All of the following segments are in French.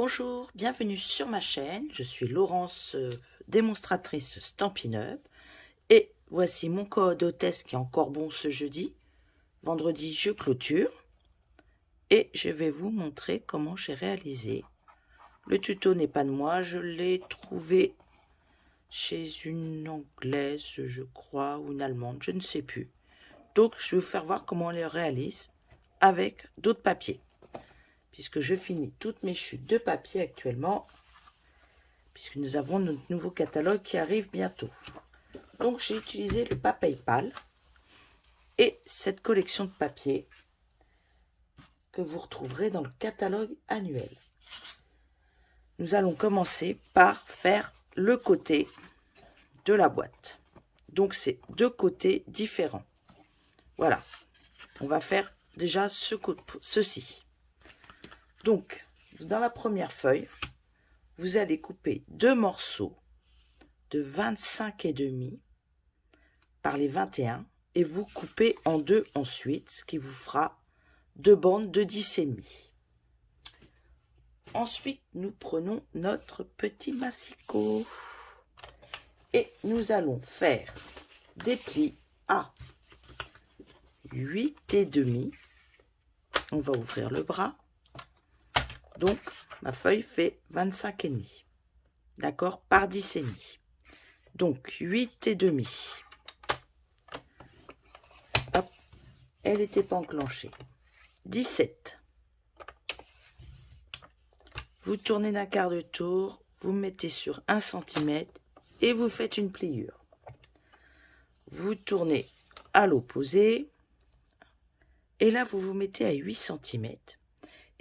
Bonjour, bienvenue sur ma chaîne. Je suis Laurence, démonstratrice Stampin' Up. Et voici mon code hôtesse qui est encore bon ce jeudi. Vendredi, je clôture. Et je vais vous montrer comment j'ai réalisé. Le tuto n'est pas de moi, je l'ai trouvé chez une anglaise, je crois, ou une allemande, je ne sais plus. Donc, je vais vous faire voir comment on les réalise avec d'autres papiers. Puisque je finis toutes mes chutes de papier actuellement, puisque nous avons notre nouveau catalogue qui arrive bientôt. Donc j'ai utilisé le PayPal et cette collection de papier que vous retrouverez dans le catalogue annuel. Nous allons commencer par faire le côté de la boîte. Donc c'est deux côtés différents. Voilà, on va faire déjà ceci. Donc dans la première feuille, vous allez couper deux morceaux de 25,5 par les 21 et vous coupez en deux ensuite, ce qui vous fera deux bandes de 10,5. Ensuite, nous prenons notre petit massicot et nous allons faire des plis à 8,5. On va ouvrir le bras. Donc, ma feuille fait 25,5. D'accord, par 10,5. Donc, 8,5. Hop, elle n'était pas enclenchée. 17. Vous tournez d'un quart de tour, vous mettez sur 1 cm et vous faites une pliure. Vous tournez à l'opposé et là, vous vous mettez à 8 cm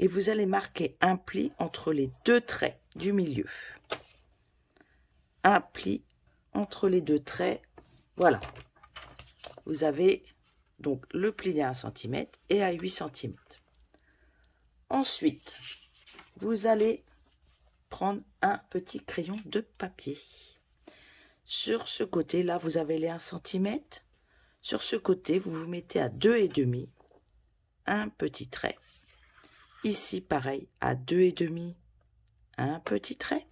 et vous allez marquer un pli entre les deux traits du milieu. Un pli entre les deux traits, voilà. Vous avez donc le pli à 1 cm et à 8 cm. Ensuite, vous allez prendre un petit crayon de papier. Sur ce côté-là, vous avez les 1 cm. Sur ce côté, vous vous mettez à 2,5, un petit trait. Ici, pareil, à 2,5, un petit trait.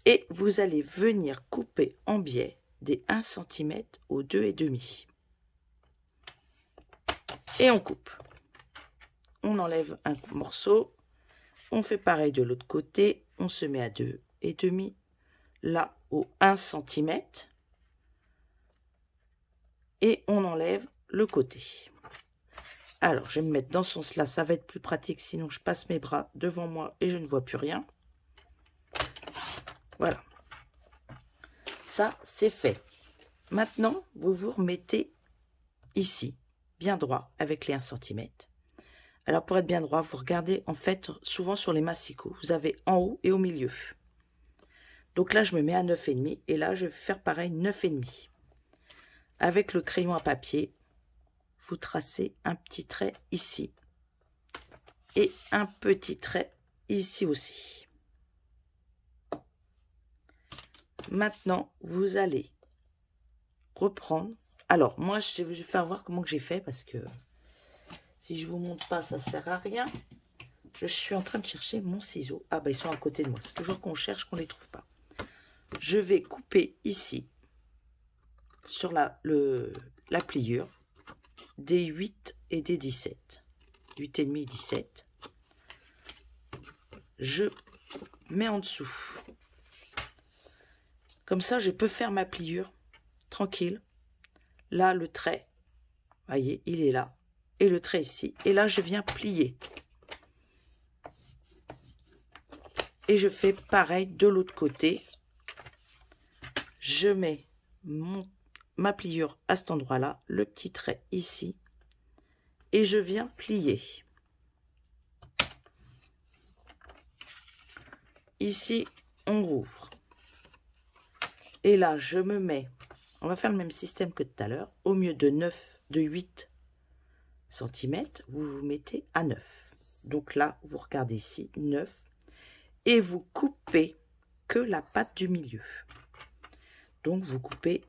Et vous allez venir couper en biais des 1 cm au 2,5. Et on coupe. On enlève un morceau. On fait pareil de l'autre côté. On se met à 2,5. Là, au 1 cm. Et on enlève le côté. Alors, je vais me mettre dans ce sens-là. Ça va être plus pratique. Sinon, je passe mes bras devant moi et je ne vois plus rien. Voilà. Ça, c'est fait. Maintenant, vous vous remettez ici, bien droit, avec les 1 cm. Alors, pour être bien droit, vous regardez, en fait, souvent sur les massicots, vous avez en haut et au milieu. Donc là, je me mets à 9,5 et là, je vais faire pareil, 9,5. Avec le crayon à papier, vous tracez un petit trait ici et un petit trait ici aussi. Maintenant, vous allez reprendre. Alors, moi, je vais vous faire voir comment j'ai fait parce que si je vous montre pas, ça sert à rien. Je suis en train de chercher mon ciseau. Ah, bah, ils sont à côté de moi. C'est toujours qu'on cherche qu'on les trouve pas. Je vais couper ici, sur la pliure, des 8 et des 17. 8,5 et 17. Je mets en dessous. Comme ça, je peux faire ma pliure tranquille. Là, le trait, voyez, il est là. Et le trait ici. Et là, je viens plier. Et je fais pareil de l'autre côté. Je mets ma pliure à cet endroit-là, le petit trait ici. Et je viens plier. Ici, on rouvre. Et là, je me mets, on va faire le même système que tout à l'heure. Au mieux de 8 cm, vous vous mettez à 9. Donc là, vous regardez ici, 9. Et vous coupez que la patte du milieu. Donc, vous coupez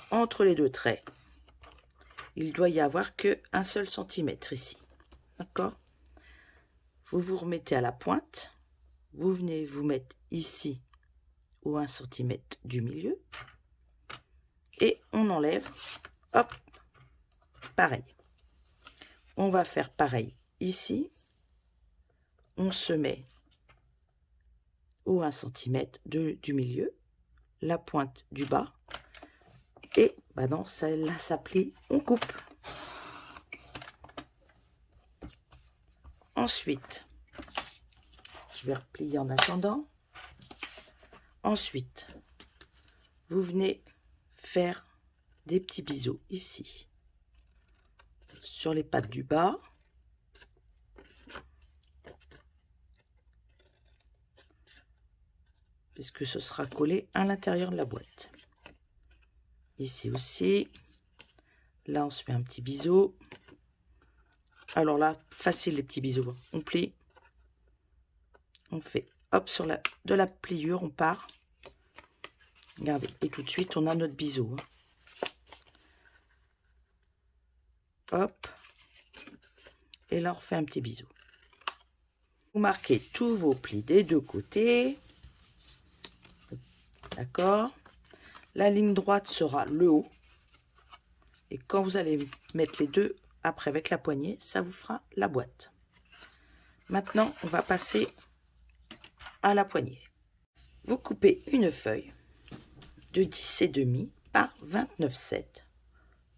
entre les deux traits. Il doit y avoir que 1 seul centimètre ici. D'accord? Vous vous remettez à la pointe. Vous venez vous mettre ici au 1 cm du milieu. Et on enlève. Hop. Pareil. On va faire pareil ici. On se met au 1 cm du milieu. La pointe du bas. Et bah non, celle-là, ça plie. On coupe. Ensuite, je vais replier en attendant. Ensuite, vous venez faire des petits biseaux ici, sur les pattes du bas. Puisque ce sera collé à l'intérieur de la boîte. Ici aussi. Là, on se met un petit biseau. Alors là, facile les petits biseaux. On plie. On fait hop sur de la pliure, on part. Regardez, et tout de suite, on a notre biseau. Hop. Et là, on fait un petit bisou. Vous marquez tous vos plis des deux côtés. D'accord. La ligne droite sera le haut. Et quand vous allez mettre les deux après avec la poignée, ça vous fera la boîte. Maintenant, on va passer à la poignée. Vous coupez une feuille de 10,5 par 29,7.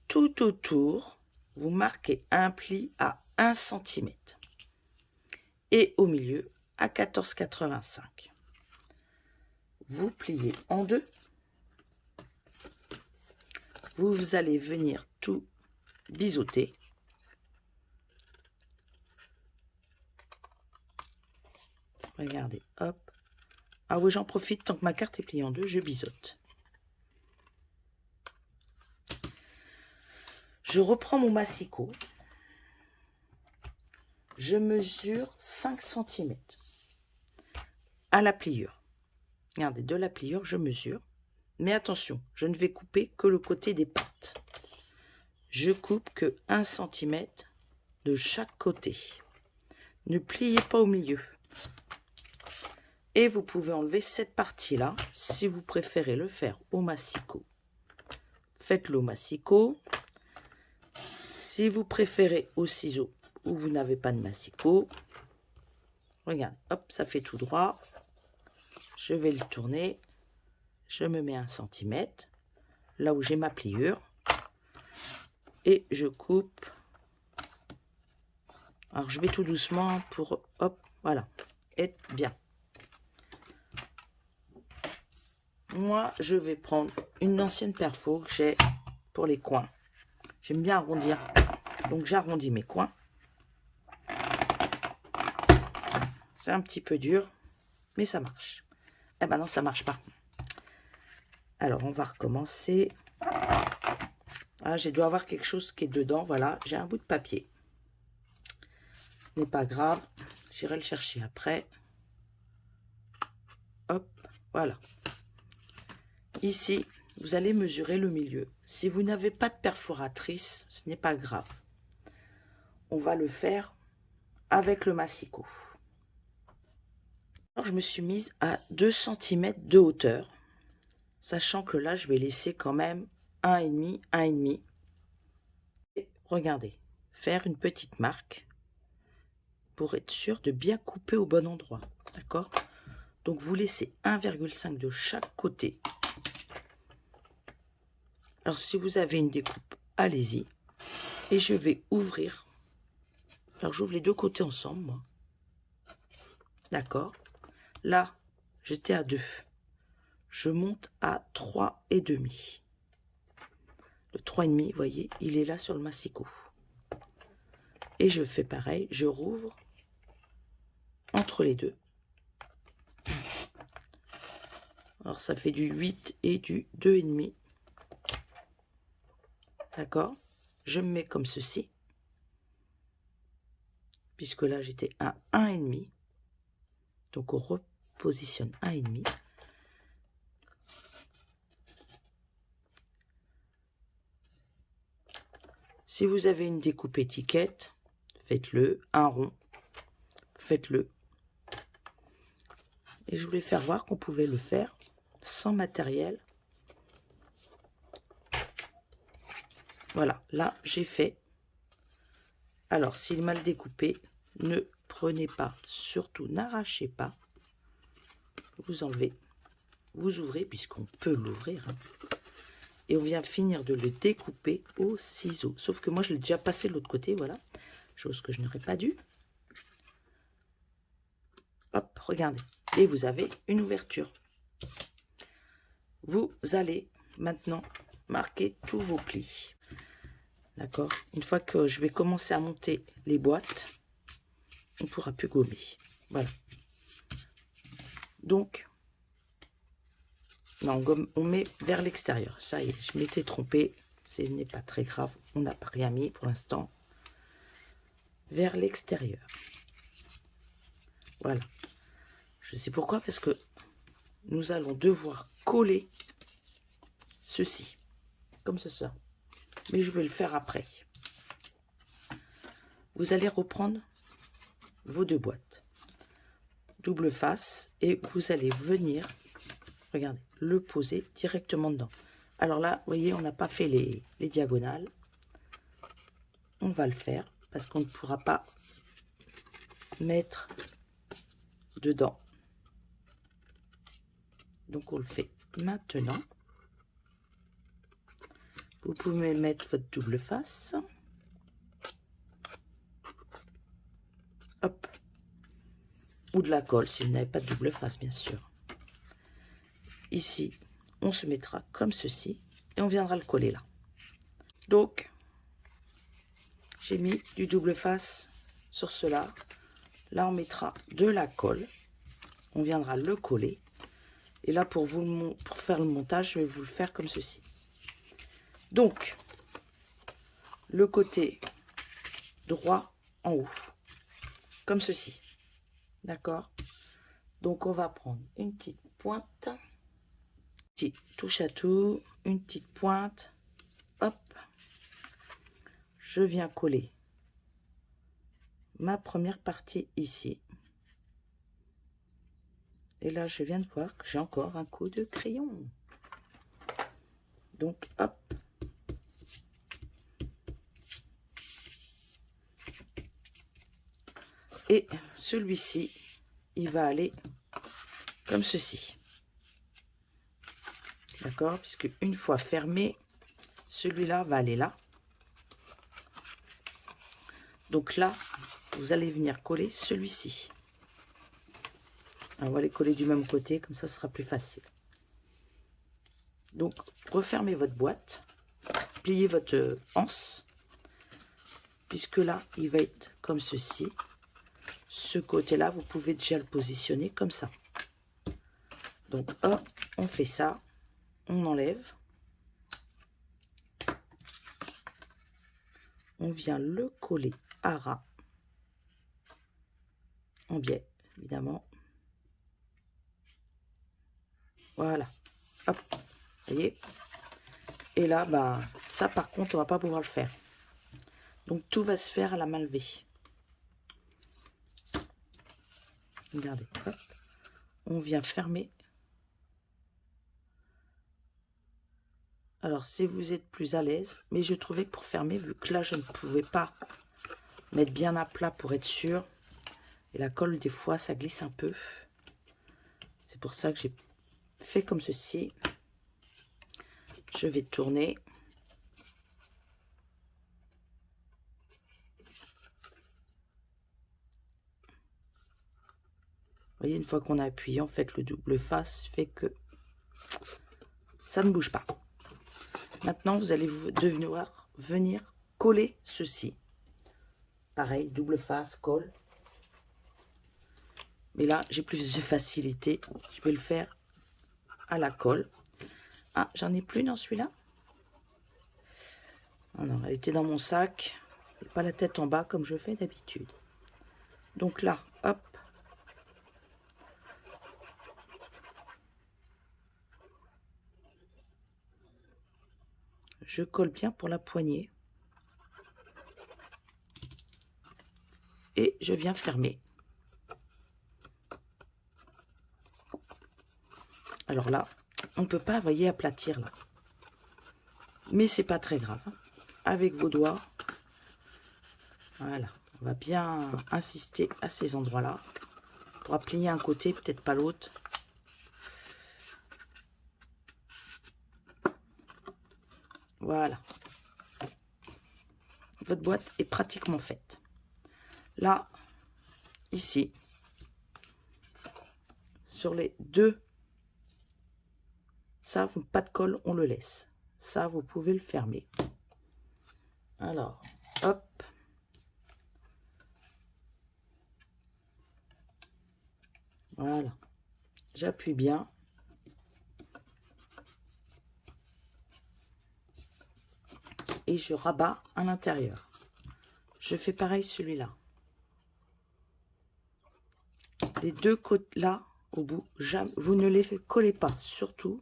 Tout autour, vous marquez un pli à 1 cm. Et au milieu, à 14,85. Vous pliez en deux. Vous allez venir tout biseauter. Regardez, hop. Ah oui, j'en profite, tant que ma carte est pliée en deux, je biseaute. Je reprends mon massicot. Je mesure 5 cm à la pliure. Regardez, de la pliure, je mesure. Mais attention, je ne vais couper que le côté des pattes. Je coupe que 1 cm de chaque côté. Ne pliez pas au milieu. Et vous pouvez enlever cette partie-là, si vous préférez le faire au massicot. Faites-le au massicot. Si vous préférez au ciseau ou vous n'avez pas de massicot, regardez, hop, ça fait tout droit. Je vais le tourner. Je me mets 1 cm, là où j'ai ma pliure. Et je coupe. Alors, je vais tout doucement pour, hop, voilà, être bien. Moi, je vais prendre une ancienne perfo que j'ai pour les coins. J'aime bien arrondir, donc j'arrondis mes coins. C'est un petit peu dur, mais ça marche. Eh ben non, ça marche pas. Alors, on va recommencer. Ah, j'ai dû avoir quelque chose qui est dedans. Voilà, j'ai un bout de papier. Ce n'est pas grave. J'irai le chercher après. Hop, voilà. Ici, vous allez mesurer le milieu. Si vous n'avez pas de perforatrice, ce n'est pas grave. On va le faire avec le massicot. Alors, je me suis mise à 2 cm de hauteur, sachant que là, je vais laisser quand même 1,5, 1,5. Et regardez, faire une petite marque pour être sûr de bien couper au bon endroit. D'accord? Donc, vous laissez 1,5 de chaque côté. Alors, si vous avez une découpe, allez-y. Et je vais ouvrir. Alors, j'ouvre les deux côtés ensemble, moi. D'accord? Là, j'étais à 2. Je monte à 3,5. Le 3,5, vous voyez, il est là sur le massicot. Et je fais pareil, je rouvre entre les deux. Alors, ça fait du 8 et du 2,5. D'accord? Je me mets comme ceci. Puisque là, j'étais à 1,5. Donc, on repositionne 1,5. Si vous avez une découpe étiquette, faites-le, un rond. faites-le. Et je voulais faire voir qu'on pouvait le faire sans matériel. Voilà, là j'ai fait. Alors, s'il est mal découpé, ne prenez pas, surtout n'arrachez pas. Vous enlevez, vous ouvrez, puisqu'on peut l'ouvrir. Hein. Et on vient finir de le découper au ciseau. Sauf que moi, je l'ai déjà passé de l'autre côté, voilà. Chose que je n'aurais pas dû. Hop, regardez. Et vous avez une ouverture. Vous allez maintenant marquer tous vos plis. D'accord? Une fois que je vais commencer à monter les boîtes, on ne pourra plus gommer. Voilà. Donc, non, on met vers l'extérieur. Ça y est, je m'étais trompée. Ce n'est pas très grave. On n'a pas rien mis pour l'instant. Vers l'extérieur. Voilà. Je sais pourquoi, parce que nous allons devoir coller ceci. Comme ça. Mais je vais le faire après. Vous allez reprendre vos deux boîtes. Double face. Et vous allez venir, regardez, le poser directement dedans. Alors là, vous voyez, on n'a pas fait les diagonales. On va le faire parce qu'on ne pourra pas mettre dedans. Donc on le fait maintenant. Vous pouvez mettre votre double face. Hop. Ou de la colle si vous n'avez pas de double face, bien sûr. Ici, on se mettra comme ceci et on viendra le coller là. Donc, j'ai mis du double face sur cela. Là, on mettra de la colle. On viendra le coller. Et là, pour faire le montage, je vais vous le faire comme ceci. Donc, le côté droit en haut, comme ceci. D'accord? Donc, on va prendre une petite pointe, petit touche à tout, une petite pointe. Hop, je viens coller ma première partie ici. Et là, je viens de voir que j'ai encore un coup de crayon. Donc, hop. Et celui-ci, il va aller comme ceci. D'accord? Puisque une fois fermé, celui-là va aller là. Donc là, vous allez venir coller celui-ci. On va les coller du même côté, comme ça, ce sera plus facile. Donc, refermez votre boîte, pliez votre anse, puisque là, il va être comme ceci. Ce côté-là, vous pouvez déjà le positionner comme ça. Donc, hop, on fait ça, on enlève. On vient le coller à ras, en biais, évidemment. Voilà, hop, vous voyez. Et là, bah, ça par contre, on va pas pouvoir le faire. Donc, tout va se faire à la main levée. Regardez, hop. On vient fermer. Alors, si vous êtes plus à l'aise, mais je trouvais que pour fermer, vu que là, je ne pouvais pas mettre bien à plat pour être sûr. Et la colle, des fois, ça glisse un peu. C'est pour ça que j'ai fait comme ceci. Je vais tourner. Vous voyez, une fois qu'on a appuyé, en fait, le double face fait que ça ne bouge pas. Maintenant, vous allez devoir venir coller ceci. Pareil, double face, colle. Mais là, j'ai plus de facilité. Je vais le faire à la colle. Ah, j'en ai plus dans celui-là. Ah non, elle était dans mon sac. Pas la tête en bas comme je fais d'habitude. Donc là, hop. Je colle bien pour la poignée. Et je viens fermer. Alors là, on ne peut pas, vous voyez, aplatir là. Mais c'est pas très grave. Avec vos doigts, voilà. On va bien insister à ces endroits-là. On pourra plier un côté, peut-être pas l'autre. Voilà. Votre boîte est pratiquement faite. Là, ici, sur les deux, ça, pas de colle, on le laisse. Ça, vous pouvez le fermer. Alors, hop. Voilà. J'appuie bien. Et je rabats à l'intérieur. Je fais pareil celui-là. Les deux côtés là, au bout, jamais, vous ne les collez pas, surtout.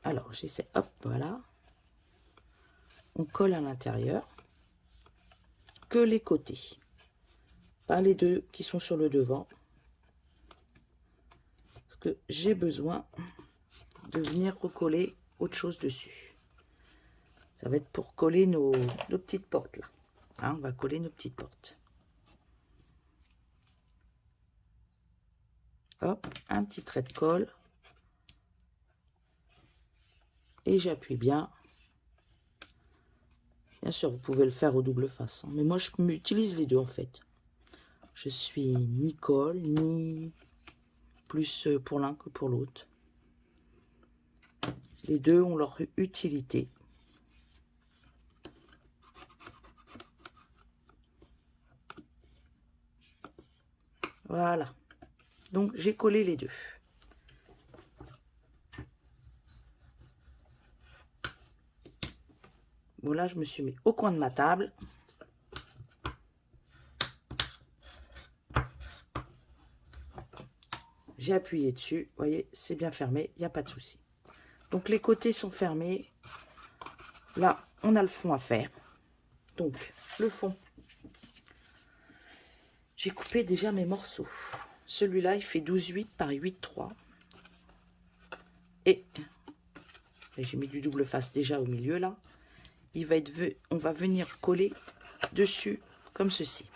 Alors, j'essaie, hop, voilà. On colle à l'intérieur. Que les côtés. Pas les deux qui sont sur le devant. Parce que j'ai besoin de venir recoller autre chose dessus. Ça va être pour coller nos petites portes là. Hein, on va coller nos petites portes. Hop, un petit trait de colle. Et j'appuie bien. Bien sûr, vous pouvez le faire au double face. Hein, mais moi, je m'utilise les deux en fait. Je suis ni colle, ni plus pour l'un que pour l'autre. Les deux ont leur utilité. Voilà. Donc, j'ai collé les deux. Bon, là, je me suis mis au coin de ma table. J'ai appuyé dessus. Vous voyez, c'est bien fermé. Il n'y a pas de souci. Donc, les côtés sont fermés. Là, on a le fond à faire. Donc, le fond. J'ai coupé déjà mes morceaux. Celui-là, il fait 12,8 par 8,3. Et j'ai mis du double face déjà au milieu, là. On va venir coller dessus, comme ceci.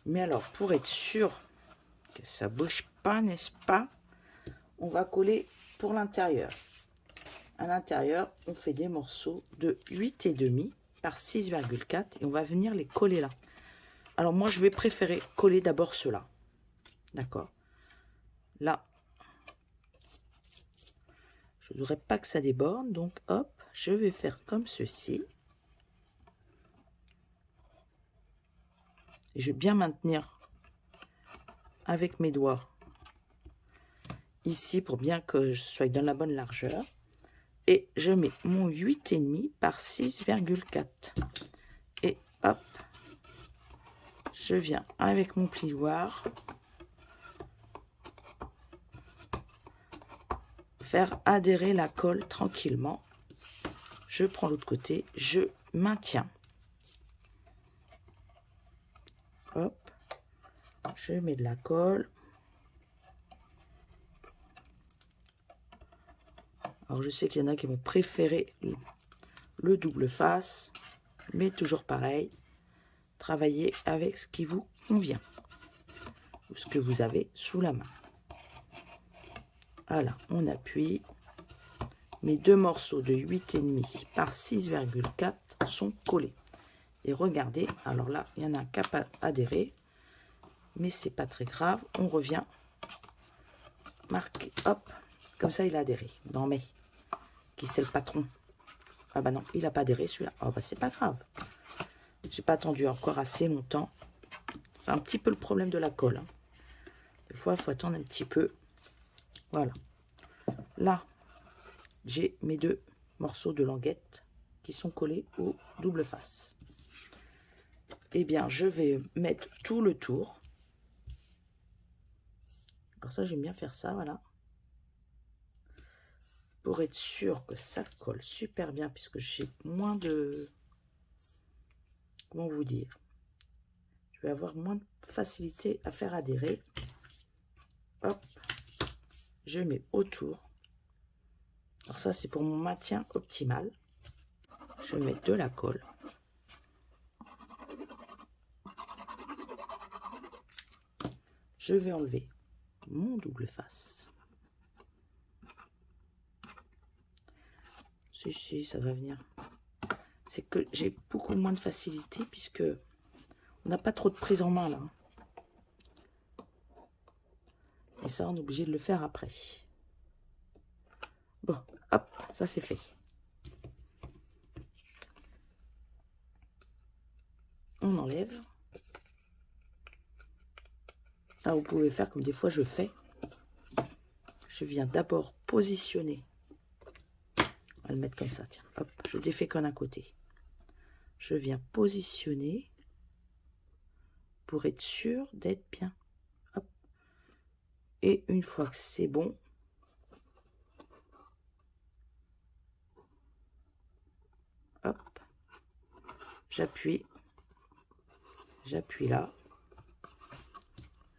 Mais alors, pour être sûr que ça ne bouge pas, n'est-ce pas? On va coller pour l'intérieur. À l'intérieur, on fait des morceaux de 8,5 par 6,4 et on va venir les coller là. Alors moi, je vais préférer coller d'abord ceux-là. D'accord? Là, je ne voudrais pas que ça déborde, donc hop, je vais faire comme ceci. Et je vais bien maintenir avec mes doigts ici pour bien que je sois dans la bonne largeur. Et je mets mon 8,5 par 6,4. Et hop, je viens avec mon plioir faire adhérer la colle tranquillement. Je prends l'autre côté, je maintiens. Hop, je mets de la colle. Alors je sais qu'il y en a qui vont préférer le double face, mais toujours pareil, travaillez avec ce qui vous convient, ou ce que vous avez sous la main. Voilà, on appuie. Mes deux morceaux de 8,5 par 6,4 sont collés. Et regardez, alors là, il y en a un qui n'a pas adhéré, mais c'est pas très grave. On revient, marquer, hop, comme ça il a adhéré. Non mais, qui c'est le patron? Ah bah non, il n'a pas adhéré celui-là. Ah bah c'est pas grave. J'ai pas attendu encore assez longtemps. C'est un petit peu le problème de la colle. Hein. Des fois, il faut attendre un petit peu. Voilà. Là, j'ai mes deux morceaux de languette qui sont collés au double face. Eh bien, je vais mettre tout le tour. Alors ça, j'aime bien faire ça, voilà. Pour être sûr que ça colle super bien, puisque j'ai moins de... Comment vous dire? Je vais avoir moins de facilité à faire adhérer. Hop. je mets autour. Alors ça, c'est pour mon maintien optimal. Je mets de la colle. Je vais enlever mon double face. Si, ça va venir. C'est que j'ai beaucoup moins de facilité puisque on n'a pas trop de prise en main là. Et ça, on est obligé de le faire après. Bon, hop, ça c'est fait. On enlève. Là, vous pouvez faire comme des fois je fais. Je viens d'abord positionner. On va le mettre comme ça, tiens. Hop, je défais qu'un côté. Je viens positionner pour être sûr d'être bien. Hop. Et une fois que c'est bon, hop, j'appuie là.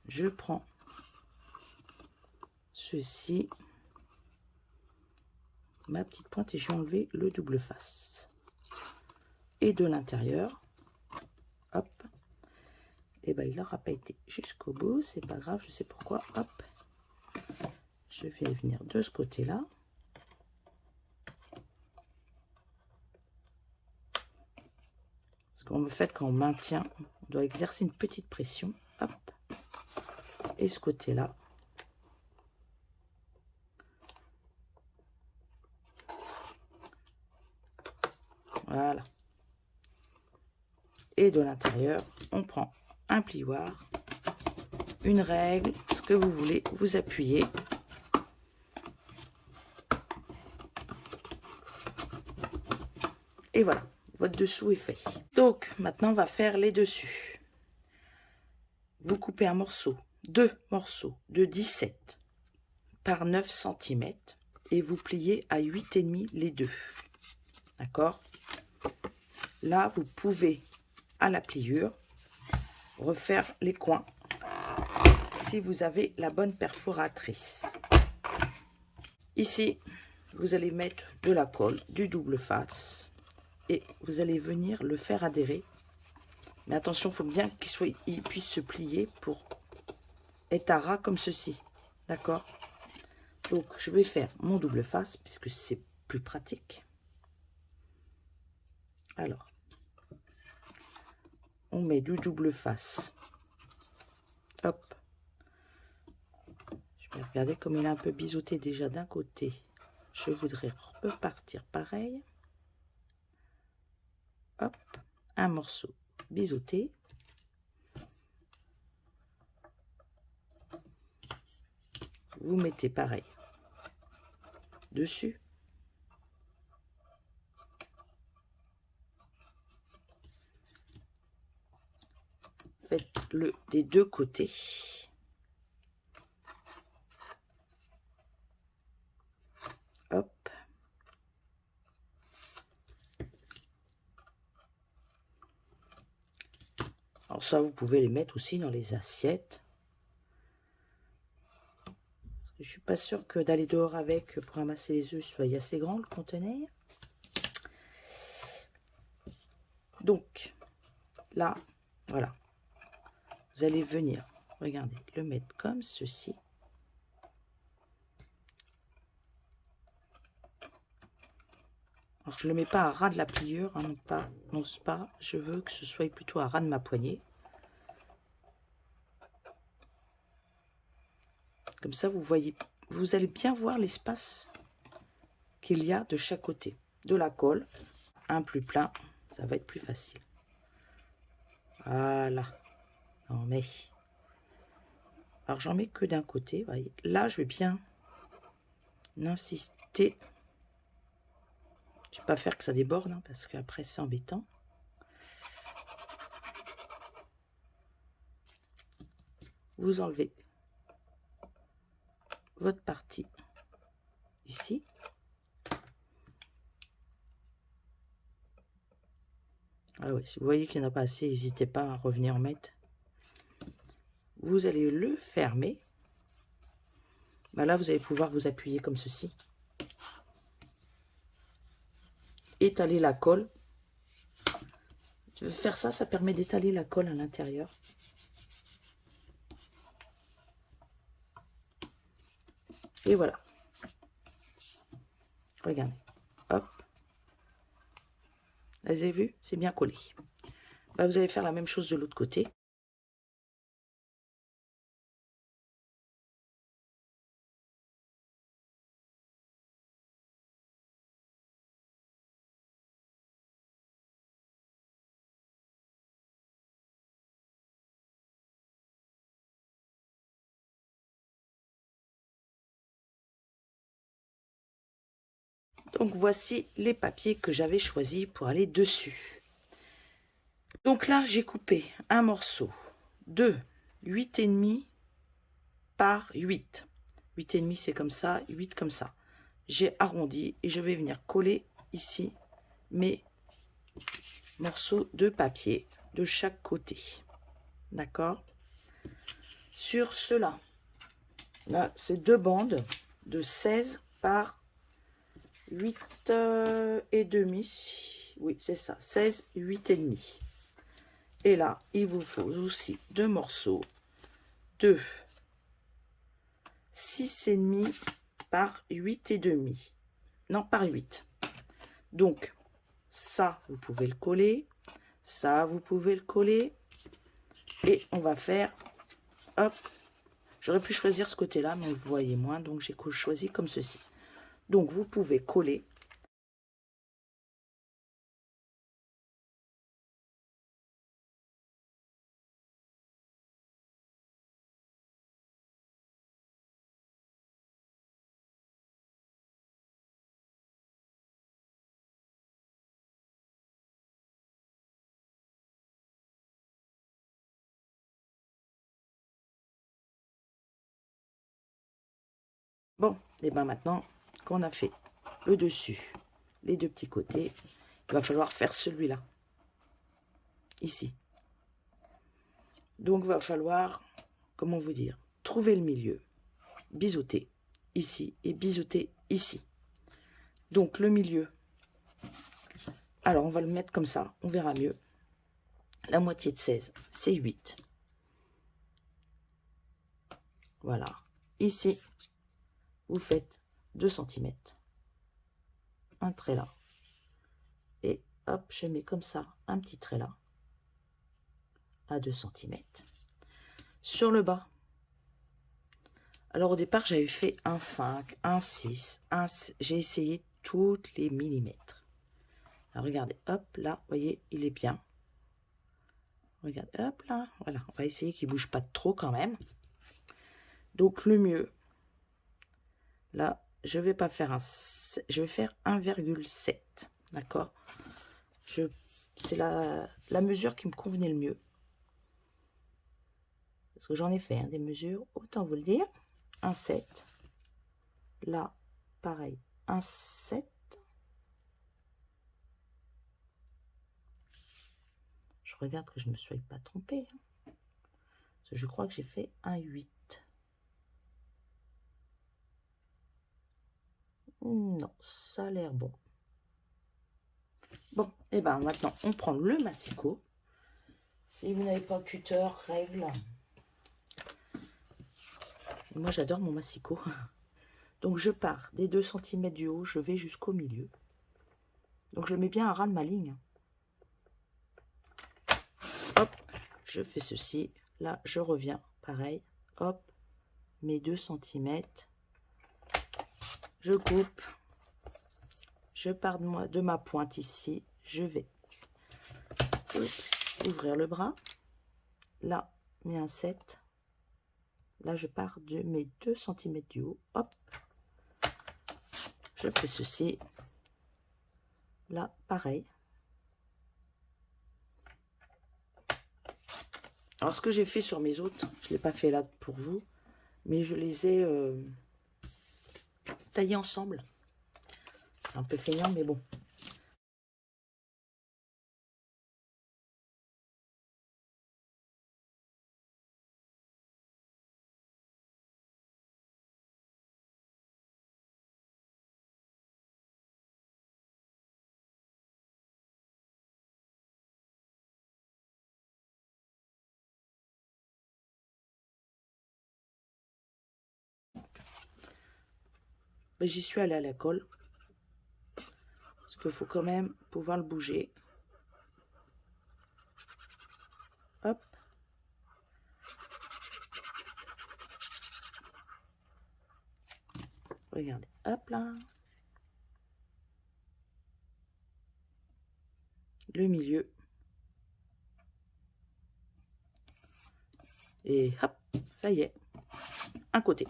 Je prends ceci, ma petite pointe, et je vais enlever le double face. Et de l'intérieur, hop, et ben il n'aura pas été jusqu'au bout, c'est pas grave, je sais pourquoi. Hop, je vais venir de ce côté là. Parce qu'en fait, quand on maintient, on doit exercer une petite pression. Hop, et ce côté là. Voilà. Et de l'intérieur, on prend un plioir, une règle, ce que vous voulez, vous appuyez. Et voilà, votre dessous est fait. Donc, maintenant, on va faire les dessus. Vous coupez un morceau, deux morceaux de 17 par 9 cm et vous pliez à 8,5 les deux. D'accord? Là, vous pouvez, à la pliure, refaire les coins si vous avez la bonne perforatrice. Ici, vous allez mettre de la colle, du double face, et vous allez venir le faire adhérer. Mais attention, il faut bien qu'il puisse se plier pour être à ras comme ceci. D'accord? Donc, je vais faire mon double face puisque c'est plus pratique. Alors, on met du double face. Hop. Je vais regarder comme il est un peu biseauté déjà d'un côté. Je voudrais repartir pareil. Hop. Un morceau biseauté. Vous mettez pareil dessus. Faites-le des deux côtés. Hop. Alors ça, vous pouvez les mettre aussi dans les assiettes. Je suis pas sûre que d'aller dehors avec pour ramasser les œufs soit assez grand le conteneur. Donc, là, voilà. Vous allez venir, regardez, le mettre comme ceci. Alors, je ne le mets pas à ras de la pliure, hein, non, pas. Je veux que ce soit plutôt à ras de ma poignée. Comme ça, vous voyez, vous allez bien voir l'espace qu'il y a de chaque côté. De la colle, un plus plein, ça va être plus facile. Voilà. Non mais... Alors, j'en mets que d'un côté, voyez. Là, je vais bien insister. Je ne vais pas faire que ça déborde, hein, parce qu'après, c'est embêtant. Vous enlevez votre partie ici. Ah oui, si vous voyez qu'il n'y en a pas assez, n'hésitez pas à revenir en mettre. Vous allez le fermer. Bah là, vous allez pouvoir vous appuyer comme ceci. Étaler la colle. Faire ça, ça permet d'étaler la colle à l'intérieur. Et voilà. Regardez. Hop. Là, vous avez vu? C'est bien collé. Bah, vous allez faire la même chose de l'autre côté. Donc, voici les papiers que j'avais choisis pour aller dessus. Donc là, j'ai coupé un morceau de 8,5 par 8. 8,5, c'est comme ça, 8 comme ça. J'ai arrondi et je vais venir coller ici mes morceaux de papier de chaque côté. D'accord? Sur cela, là, c'est deux bandes de 16 par 8 et demi. Oui, c'est ça, 16, 8 et demi. Et là, il vous faut aussi deux morceaux de 6 et demi par 8 et demi. Non, par 8. Donc, ça, vous pouvez le coller. Ça, vous pouvez le coller. Et on va faire, hop, j'aurais pu choisir ce côté-là, mais vous voyez moins, donc j'ai choisi comme ceci. Donc, vous pouvez coller. Bon, et bien maintenant qu'on a fait le dessus, les deux petits côtés, il va falloir faire celui-là, ici. Donc, il va falloir, comment vous dire, trouver le milieu, biseauter ici et biseauter ici. Donc, le milieu, alors on va le mettre comme ça, on verra mieux. La moitié de 16, c'est 8. Voilà. Ici, vous faites 2 cm. Un trait là. Et hop, je mets comme ça un petit trait là. À 2 cm. Sur le bas. Alors au départ, j'avais fait un 5, un 6, un... J'ai essayé toutes les millimètres. Alors regardez, hop, là, vous voyez, il est bien. Regardez, hop, là, voilà. On va essayer qu'il ne bouge pas trop quand même. Donc le mieux, là, je vais pas faire un... Je vais faire 1,7. D'accord? C'est la mesure qui me convenait le mieux. Parce que j'en ai fait des mesures, autant vous le dire. 1,7. Là, pareil, 1,7. Je regarde que je ne me sois pas trompée. Parce que je crois que j'ai fait 1,8. Non, ça a l'air bon. Bon, et bien maintenant, on prend le massicot. Si vous n'avez pas cutter, règle. Moi, j'adore mon massicot. Donc, je pars des 2 cm du haut, je vais jusqu'au milieu. Donc, je mets bien à ras de ma ligne. Hop, je fais ceci. Là, je reviens. Pareil. Hop, mes 2 cm. Je coupe. Je pars de ma pointe ici. Je vais ouvrir le bras. Là, mes 1,7. Là, je pars de mes 2 cm du haut. Hop. Je fais ceci. Là, pareil. Alors, ce que j'ai fait sur mes autres, je ne l'ai pas fait là pour vous, mais je les ai taillés ensemble. C'est un peu feignant, mais bon. Ben, j'y suis allée à la colle. Parce qu'il faut quand même pouvoir le bouger. Hop. Regardez, hop là. Le milieu. Et hop, ça y est. Un côté.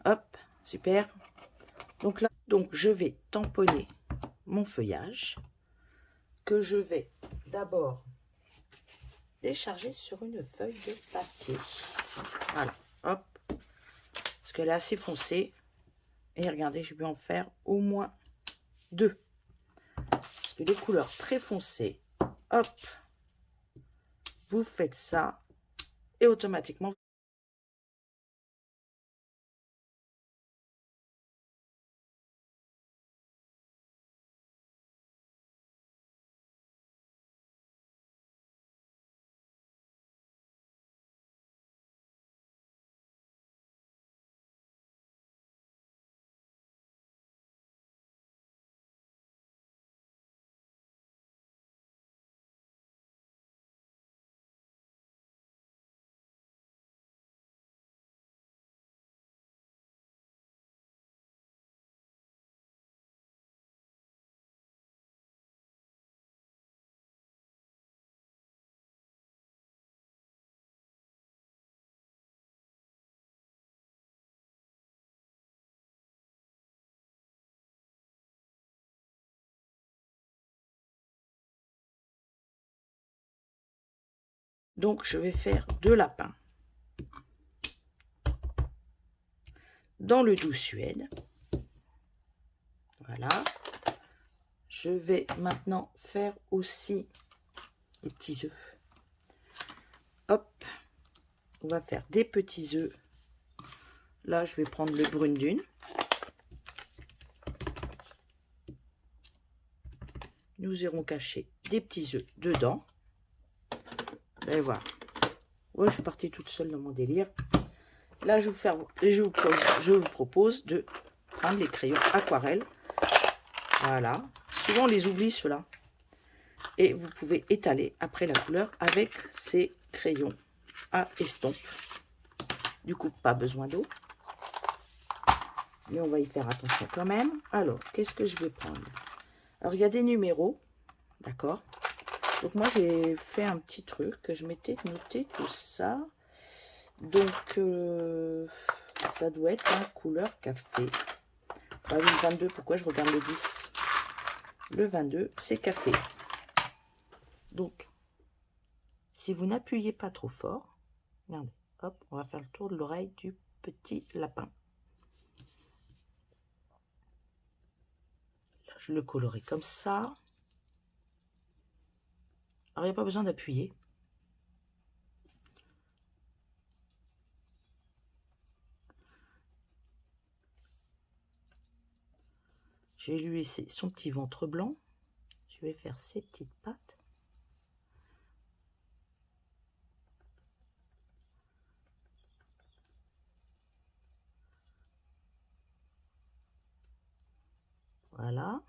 Hop, super. Donc là, je vais tamponner mon feuillage que je vais d'abord décharger sur une feuille de papier. Voilà, hop. Parce qu'elle est assez foncée. Et regardez, je vais en faire au moins 2. Parce que les couleurs très foncées, hop, vous faites ça et automatiquement. Donc, je vais faire 2 lapins dans le doux Suède. Voilà. Je vais maintenant faire aussi les petits œufs. Hop, on va faire des petits œufs. Là, je vais prendre le brune dune. Nous irons cacher des petits œufs dedans. Vous allez voir. Ouais, je suis partie toute seule dans mon délire. Là, je vous propose de prendre les crayons aquarelle. Voilà. Souvent, on les oublie, ceux-là. Et vous pouvez étaler après la couleur avec ces crayons à estompe. Du coup, pas besoin d'eau. Mais on va y faire attention quand même. Alors, qu'est-ce que je vais prendre? Alors, il y a des numéros. D'accord? Donc, moi, j'ai fait un petit truc que je m'étais noté tout ça. Donc, ça doit être un couleur café. Ah oui, le 22, pourquoi je regarde le 10? Le 22, c'est café. Donc, si vous n'appuyez pas trop fort, regardez, hop, on va faire le tour de l'oreille du petit lapin. Là, je le colorie comme ça. Alors, il n'y a pas besoin d'appuyer. Je vais lui laisser son petit ventre blanc. Je vais faire ses petites pattes. Voilà.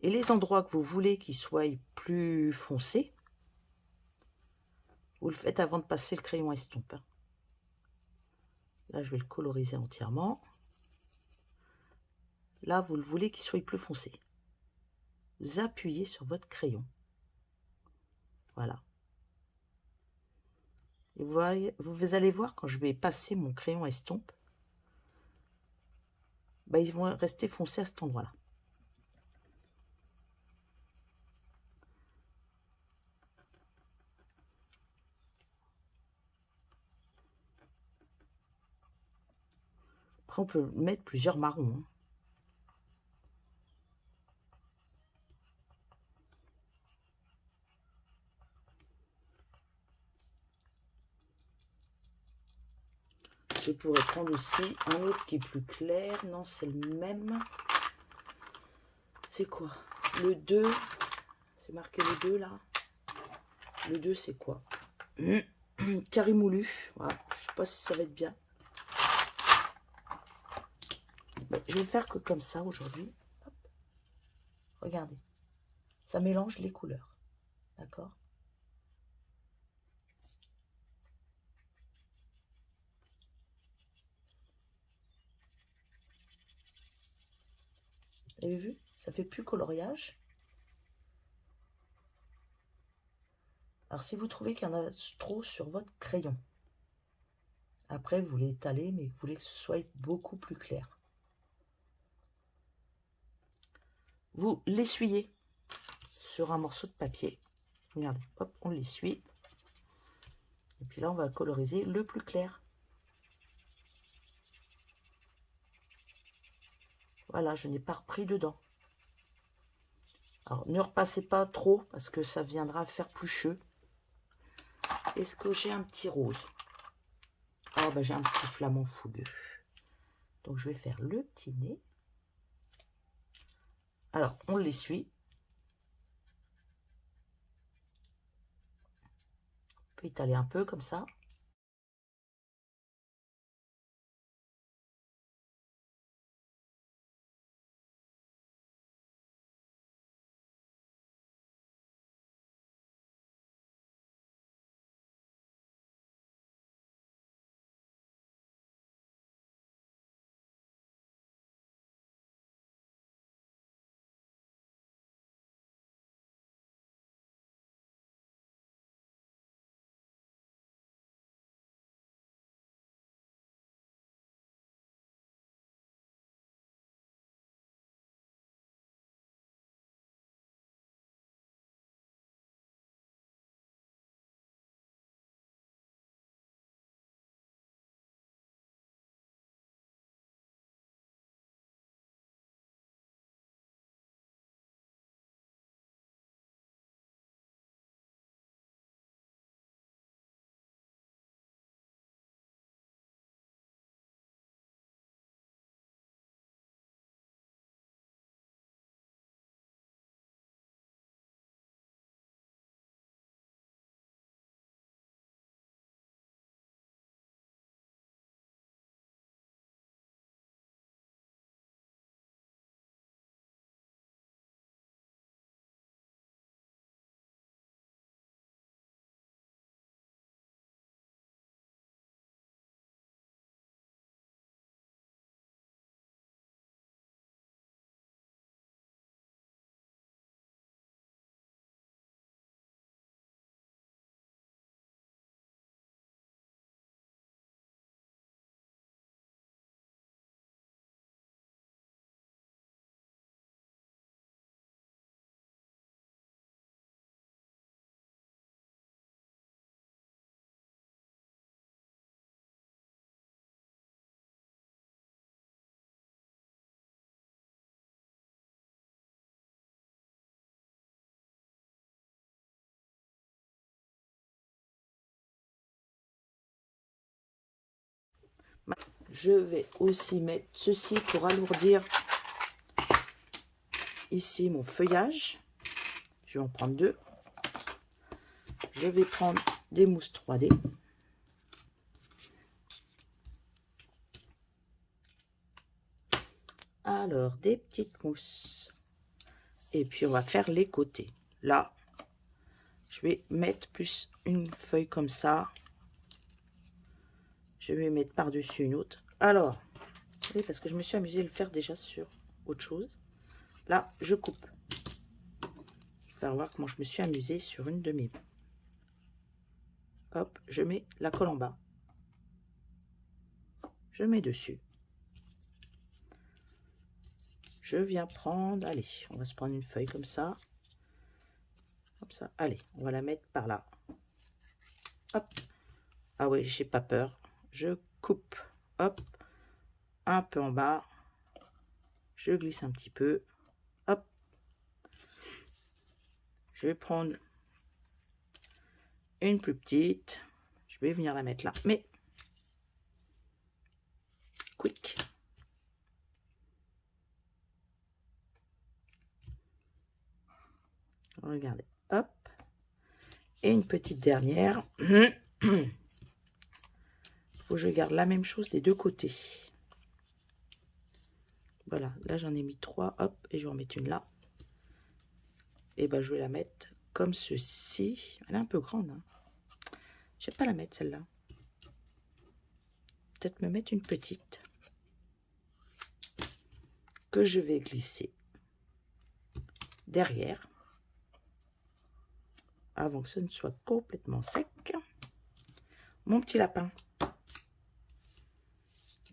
Et les endroits que vous voulez qu'ils soient plus foncés, vous le faites avant de passer le crayon estompe. Là, je vais le coloriser entièrement. Là, vous le voulez qu'il soit plus foncé. Vous appuyez sur votre crayon. Voilà. Et vous allez voir quand je vais passer mon crayon estompe, bah, ils vont rester foncés à cet endroit-là. Après, on peut mettre plusieurs marrons. Je pourrais prendre aussi un autre qui est plus clair. Non, c'est le même. C'est quoi? Le 2. C'est marqué le 2 là. Le 2, c'est quoi? Carré moulu. Voilà. Je sais pas si ça va être bien. Mais je vais le faire que comme ça aujourd'hui. Regardez. Ça mélange les couleurs. D'accord? Vous avez vu? Ça fait plus coloriage. Alors, si vous trouvez qu'il y en a trop sur votre crayon, après, vous l'étalez, mais vous voulez que ce soit beaucoup plus clair. Vous l'essuyez sur un morceau de papier. Regardez, hop, on l'essuie. Et puis là, on va coloriser le plus clair. Voilà, je n'ai pas repris dedans. Alors, ne repassez pas trop, parce que ça viendra faire plucheux. Est-ce que j'ai un petit rose? Oh, bah, j'ai un petit flamant fougueux. Donc, je vais faire le petit nez. Alors, on l'essuie. On peut étaler un peu comme ça. Je vais aussi mettre ceci pour alourdir ici mon feuillage. Je vais en prendre 2. Je vais prendre des mousses 3D. Alors, des petites mousses. Et puis, on va faire les côtés. Là, je vais mettre plus une feuille comme ça. Je vais mettre par-dessus une autre. Alors, oui, parce que je me suis amusée à le faire déjà sur autre chose. Là, je coupe. Je vais faire voir comment je me suis amusée sur une demi. Hop, je mets la colle en bas. Je mets dessus. Je viens prendre, allez, on va se prendre une feuille comme ça. Comme ça, allez, on va la mettre par là. Hop. Ah oui, j'ai pas peur. Je coupe. Hop. Un peu en bas. Je glisse un petit peu. Hop. Je vais prendre une plus petite. Je vais venir la mettre là. Mais quick. Regardez, hop. Et une petite dernière. Il faut que je garde la même chose des deux côtés. Voilà, là j'en ai mis 3, hop, et je vais en mettre une là. Et ben je vais la mettre comme ceci. Elle est un peu grande, hein. Je vais pas la mettre celle-là. Peut-être me mettre une petite que je vais glisser derrière avant que ce ne soit complètement sec. Mon petit lapin,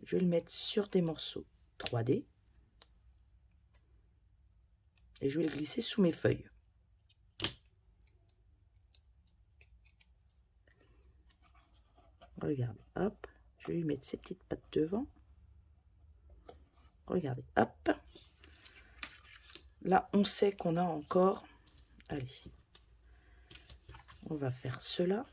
je vais le mettre sur des morceaux 3D et je vais le glisser sous mes feuilles. Regardez, hop, je vais lui mettre ses petites pattes devant. Regardez, hop. Là, on sait qu'on a encore... Allez, on va faire cela.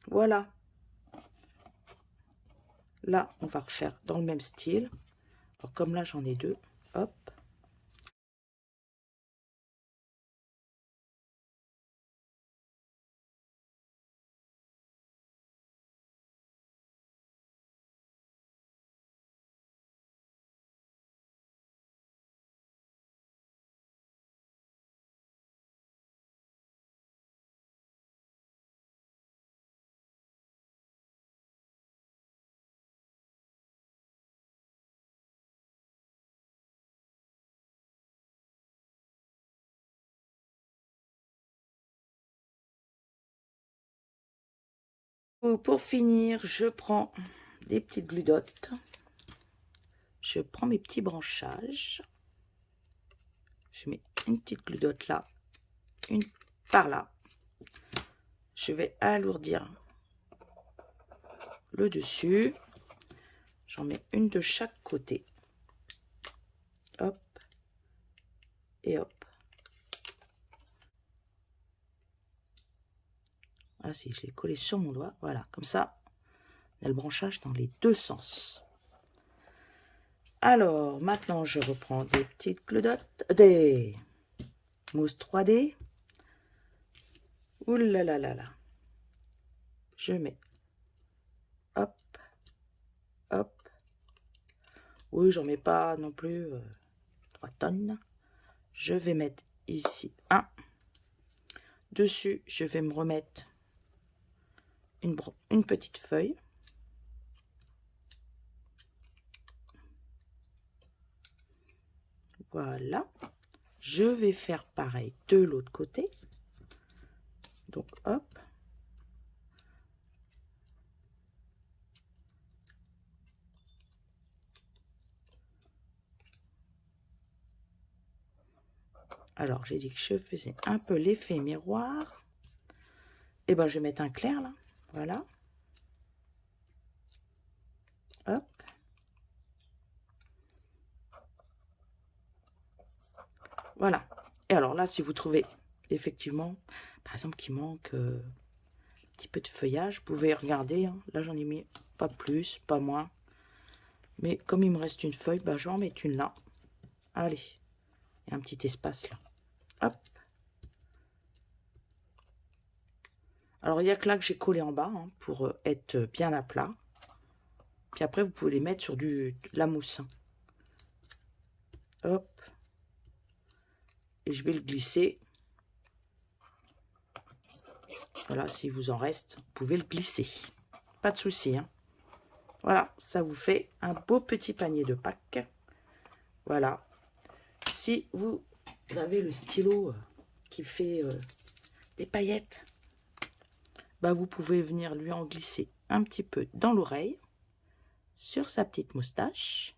Voilà. Là, on va refaire dans le même style. Alors, comme là, j'en ai deux, hop. Pour finir, je prends des petites gludottes. Je prends mes petits branchages. Je mets une petite gludotte là, une par là. Je vais alourdir le dessus. J'en mets une de chaque côté. Hop. Et hop. Ah si, je l'ai collé sur mon doigt. Voilà, comme ça, on a le branchage dans les deux sens. Alors, maintenant, je reprends des petites gludottes, des mousses 3D. Ouh là là là là. Je mets, hop, hop. Oui, j'en mets pas non plus 3 tonnes. Je vais mettre ici un. Dessus, je vais me remettre une petite feuille. Voilà. Je vais faire pareil de l'autre côté. Donc, hop. Alors, j'ai dit que je faisais un peu l'effet miroir. Et ben, je vais mettre un clair là. Voilà. Hop. Voilà. Et alors là, si vous trouvez effectivement, par exemple, qu'il manque un petit peu de feuillage, vous pouvez regarder. Hein. Là, j'en ai mis pas plus, pas moins. Mais comme il me reste une feuille, ben, je vais en mettre une là. Allez. Il y a un petit espace là. Hop. Alors, il n'y a que là que j'ai collé en bas hein, pour être bien à plat. Puis après, vous pouvez les mettre sur de la mousse. Hop. Et je vais le glisser. Voilà, s'il vous en reste, vous pouvez le glisser. Pas de souci. Hein. Voilà, ça vous fait un beau petit panier de Pâques. Voilà. Si vous avez le stylo qui fait des paillettes, bah vous pouvez venir lui en glisser un petit peu dans l'oreille, sur sa petite moustache,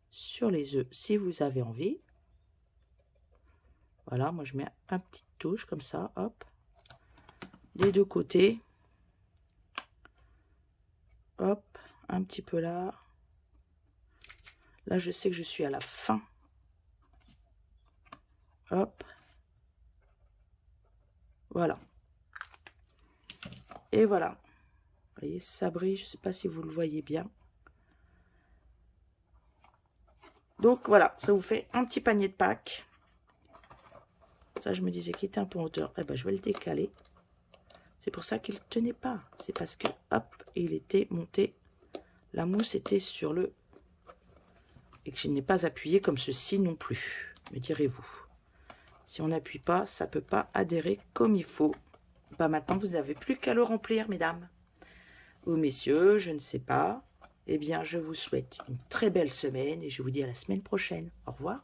sur les œufs si vous avez envie. Voilà, moi je mets un petit touche comme ça, hop, des deux côtés. Hop, un petit peu là. Là, je sais que je suis à la fin. Hop. Voilà. Et voilà. Vous voyez, ça brille. Je ne sais pas si vous le voyez bien. Donc, voilà. Ça vous fait un petit panier de Pâques. Ça, je me disais qu'il était un peu en hauteur. Eh ben, je vais le décaler. C'est pour ça qu'il ne tenait pas. C'est parce que, hop, il était monté. La mousse était sur le... Et que je n'ai pas appuyé comme ceci non plus, me direz-vous. Si on n'appuie pas, ça ne peut pas adhérer comme il faut. Bah maintenant, vous n'avez plus qu'à le remplir, mesdames. Ou messieurs, je ne sais pas. Eh bien, je vous souhaite une très belle semaine et je vous dis à la semaine prochaine. Au revoir.